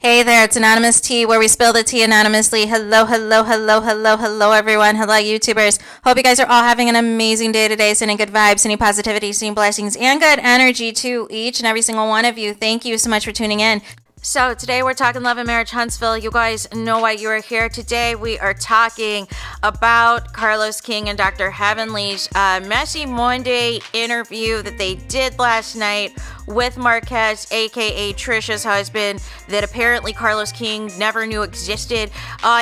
Hey there, it's Anonymous Tea, where we spill the tea anonymously. Hello, hello, hello, hello, hello, everyone. Hello, YouTubers. Hope you guys are all having an amazing day today, sending good vibes, sending positivity, sending blessings, and good energy to each and every single one of you. Thank you so much for tuning in. So today we're talking love and marriage, Huntsville. You guys know why you are here. Today we are talking about Carlos King and Dr. Heavenly's messy Monday interview that they did last night with Marquez, aka Trisha's husband, that apparently Carlos King never knew existed.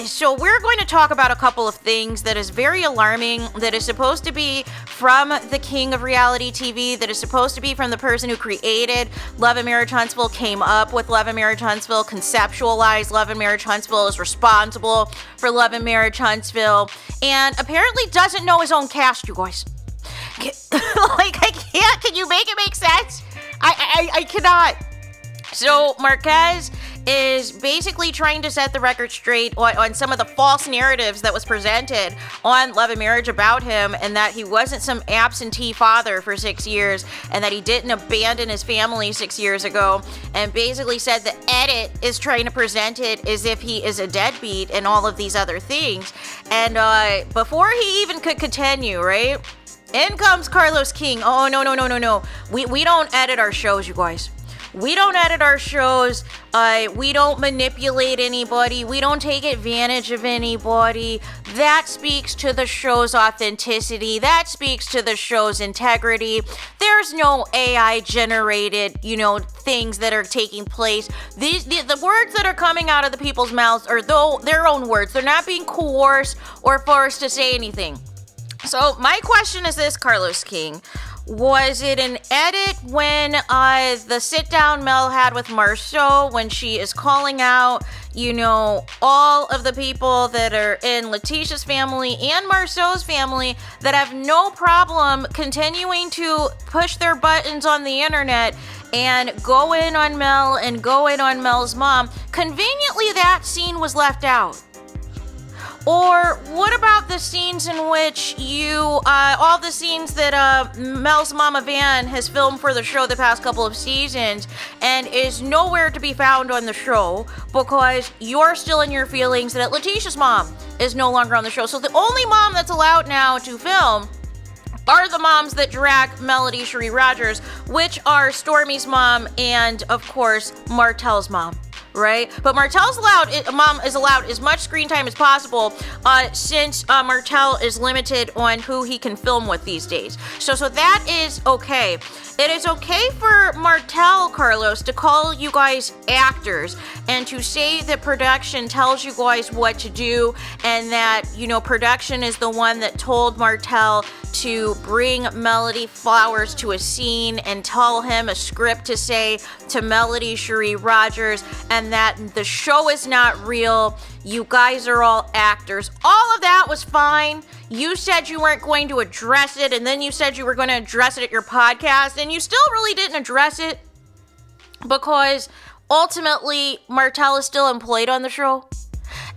So we're going to talk about a couple of things that is very alarming, that is supposed to be from the king of reality TV, that is supposed to be from the person who created Love and Marriage Huntsville, came up with Love and Marriage Huntsville, conceptualized Love and Marriage Huntsville, is responsible for Love and Marriage Huntsville, and apparently doesn't know his own cast, you guys. I can't. Can you make it make sense? I cannot. So Marquez is basically trying to set the record straight on some of the false narratives that was presented on Love and Marriage about him, and that he wasn't some absentee father for 6 years, and that he didn't abandon his family 6 years ago, and basically said the edit is trying to present it as if he is a deadbeat and all of these other things. And before he even could continue, right? In comes Carlos King. Oh, no. We don't edit our shows, you guys. We don't edit our shows. We don't manipulate anybody. We don't take advantage of anybody. That speaks to the show's authenticity. That speaks to the show's integrity. There's no AI generated, things that are taking place. The words that are coming out of the people's mouths are their own words. They're not being coerced or forced to say anything. So my question is this, Carlos King. Was it an edit when the sit-down Mel had with Marceau, when she is calling out, all of the people that are in Letitia's family and Marceau's family that have no problem continuing to push their buttons on the internet and go in on Mel and go in on Mel's mom? Conveniently, that scene was left out. Or what about the scenes in which all the scenes that Mel's mama Van has filmed for the show the past couple of seasons and is nowhere to be found on the show because you're still in your feelings that Letitia's mom is no longer on the show. So the only mom that's allowed now to film are the moms that drag Melody Cherie Rogers, which are Stormy's mom and, of course, Martel's mom. Right? But Martel's mom is allowed as much screen time as possible since Martel is limited on who he can film with these days. So that is okay. It is okay for Martel, Carlos, to call you guys actors and to say that production tells you guys what to do, and that, production is the one that told Martel to bring Melody flowers to a scene and tell him a script to say to Melody Cherie Rogers, and that the show is not real. You guys are all actors. All of that was fine. You said you weren't going to address it, and then you said you were going to address it at your podcast, and you still really didn't address it because ultimately Martel is still employed on the show.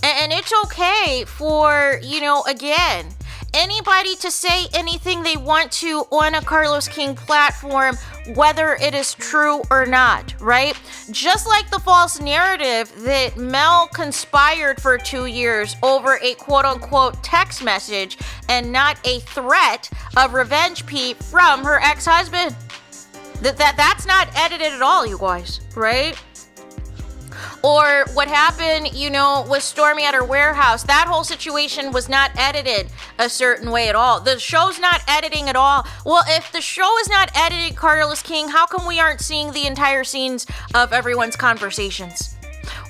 And it's okay for, again, anybody to say anything they want to on a Carlos King platform, whether it is true or not, right? Just like the false narrative that Mel conspired for 2 years over a quote-unquote text message and not a threat of revenge Pete from her ex-husband. That's not edited at all, you guys, right? Or what happened, with Stormy at her warehouse. That whole situation was not edited a certain way at all. The show's not editing at all. Well, if the show is not edited, Carlos King, how come we aren't seeing the entire scenes of everyone's conversations?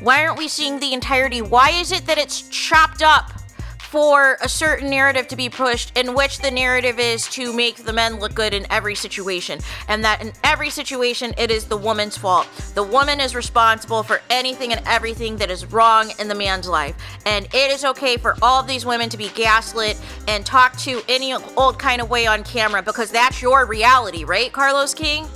Why aren't we seeing the entirety? Why is it that it's chopped up for a certain narrative to be pushed, in which the narrative is to make the men look good in every situation, and that in every situation it is the woman's fault? The woman is responsible for anything and everything that is wrong in the man's life, and it is okay for all of these women to be gaslit and talked to any old kind of way on camera because that's your reality, right, Carlos King?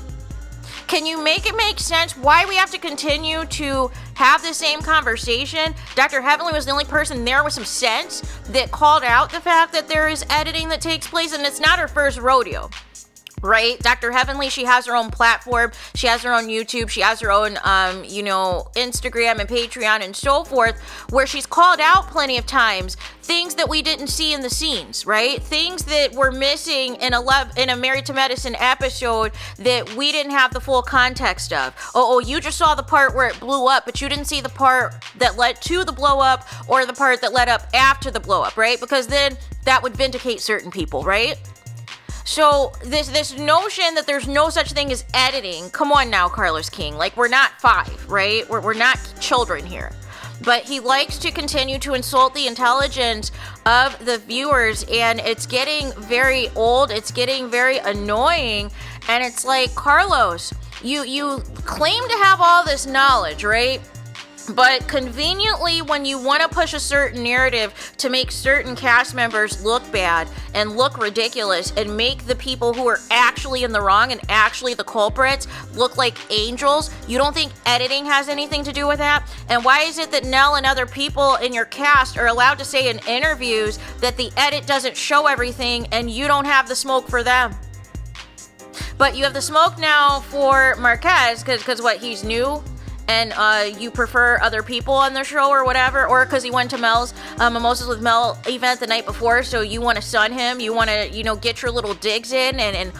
Can you make it make sense why we have to continue to have the same conversation? Dr. Heavenly was the only person there with some sense that called out the fact that there is editing that takes place, and it's not her first rodeo. right? Dr. Heavenly, she has her own platform. She has her own YouTube. She has her own, Instagram and Patreon and so forth, where she's called out plenty of times things that we didn't see in the scenes, right? Things that were missing in a Married to Medicine episode that we didn't have the full context of. Oh, you just saw the part where it blew up, but you didn't see the part that led to the blow up or the part that led up after the blow up, right? Because then that would vindicate certain people, right? So this notion that there's no such thing as editing, come on now, Carlos King. Like, we're not 5, right? We're not children here. But he likes to continue to insult the intelligence of the viewers, and it's getting very old. It's getting very annoying. And it's like, Carlos, you claim to have all this knowledge, right? But conveniently, when you want to push a certain narrative to make certain cast members look bad and look ridiculous and make the people who are actually in the wrong and actually the culprits look like angels, you don't think editing has anything to do with that? And why is it that Nell and other people in your cast are allowed to say in interviews that the edit doesn't show everything and you don't have the smoke for them? But you have the smoke now for Marquez because what, he's new? And you prefer other people on the show or whatever, or because he went to Mel's Mimosas with Mel event the night before, so you want to sun him, you want to, get your little digs in and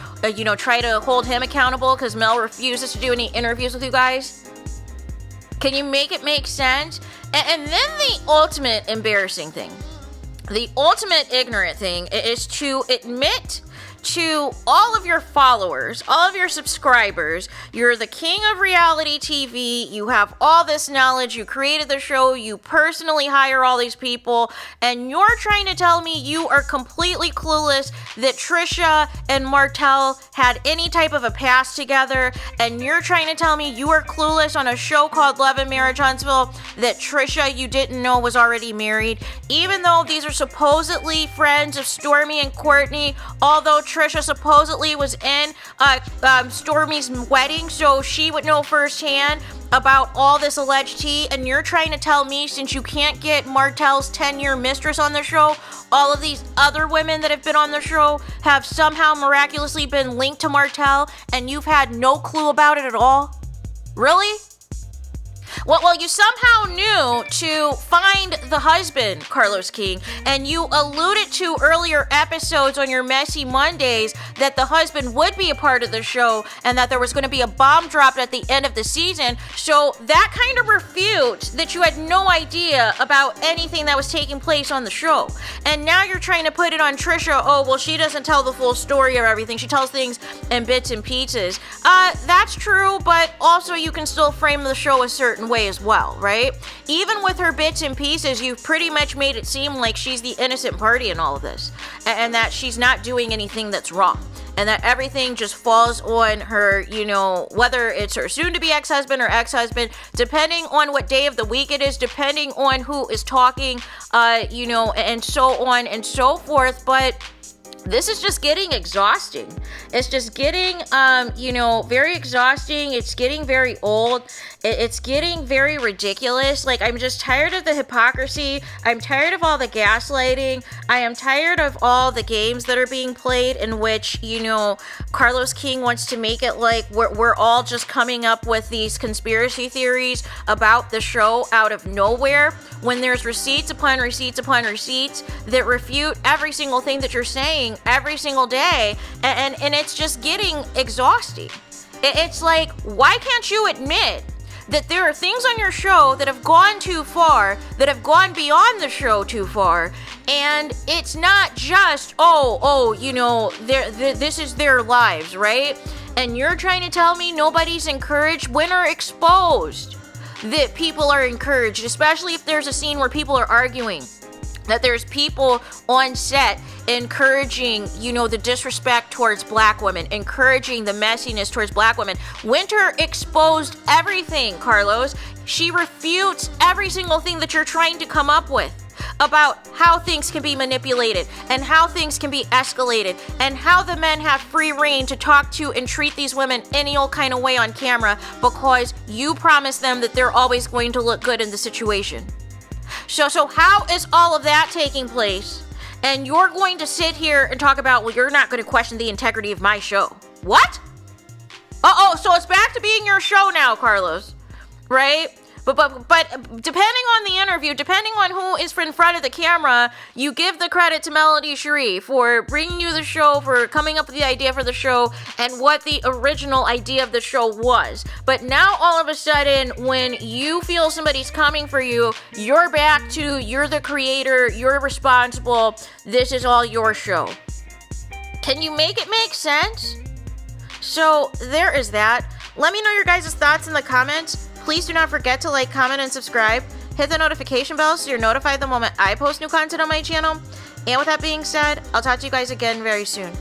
try to hold him accountable because Mel refuses to do any interviews with you guys? Can you make it make sense? And then the ultimate embarrassing thing, the ultimate ignorant thing is to admit to all of your followers, all of your subscribers, you're the king of reality TV, you have all this knowledge, you created the show, you personally hire all these people, and you're trying to tell me you are completely clueless that Trisha and Martell had any type of a past together, and you're trying to tell me you are clueless on a show called Love and Marriage Huntsville that Trisha you didn't know was already married, even though these are supposedly friends of Stormy and Courtney, although Trisha supposedly was in Stormy's wedding, so she would know firsthand about all this alleged tea, and you're trying to tell me since you can't get Martell's 10-year mistress on the show, all of these other women that have been on the show have somehow miraculously been linked to Martell, and you've had no clue about it at all? Really? Well, you somehow knew to find the husband, Carlos King, and you alluded to earlier episodes on your Messy Mondays that the husband would be a part of the show and that there was going to be a bomb dropped at the end of the season. So that kind of refutes that you had no idea about anything that was taking place on the show. And now you're trying to put it on Trisha. Oh, well, she doesn't tell the full story of everything. She tells things in bits and pieces. That's true, but also you can still frame the show a certain way as well, right? Even with her bits and pieces, you've pretty much made it seem like she's the innocent party in all of this, and that she's not doing anything that's wrong, and that everything just falls on her, whether it's her soon-to-be ex-husband or ex-husband, depending on what day of the week it is, depending on who is talking, and so on and so forth. But this is just getting exhausting. It's just getting, very exhausting. It's getting very old. It's getting very ridiculous. Like, I'm just tired of the hypocrisy. I'm tired of all the gaslighting. I am tired of all the games that are being played in which, Carlos King wants to make it like we're all just coming up with these conspiracy theories about the show out of nowhere, when there's receipts upon receipts upon receipts that refute every single thing that you're saying every single day, and it's just getting exhausting. It's like, why can't you admit that there are things on your show that have gone too far, that have gone beyond the show too far, and it's not just, this is their lives, right? And you're trying to tell me nobody's encouraged when or exposed that people are encouraged, especially if there's a scene where people are arguing, that there's people on set encouraging, the disrespect towards black women, encouraging the messiness towards black women. Winter exposed everything, Carlos. She refutes every single thing that you're trying to come up with about how things can be manipulated and how things can be escalated and how the men have free reign to talk to and treat these women any old kind of way on camera because you promised them that they're always going to look good in the situation. So how is all of that taking place? And you're going to sit here and talk about, well, you're not going to question the integrity of my show. What? Oh, so it's back to being your show now, Carlos, right? But depending on the interview, depending on who is in front of the camera, you give the credit to Melody Cherie for bringing you the show, for coming up with the idea for the show, and what the original idea of the show was. But now all of a sudden, when you feel somebody's coming for you, you're back to, you're the creator, you're responsible, this is all your show. Can you make it make sense? So there is that. Let me know your guys' thoughts in the comments. Please do not forget to like, comment, and subscribe. Hit the notification bell so you're notified the moment I post new content on my channel. And with that being said, I'll talk to you guys again very soon.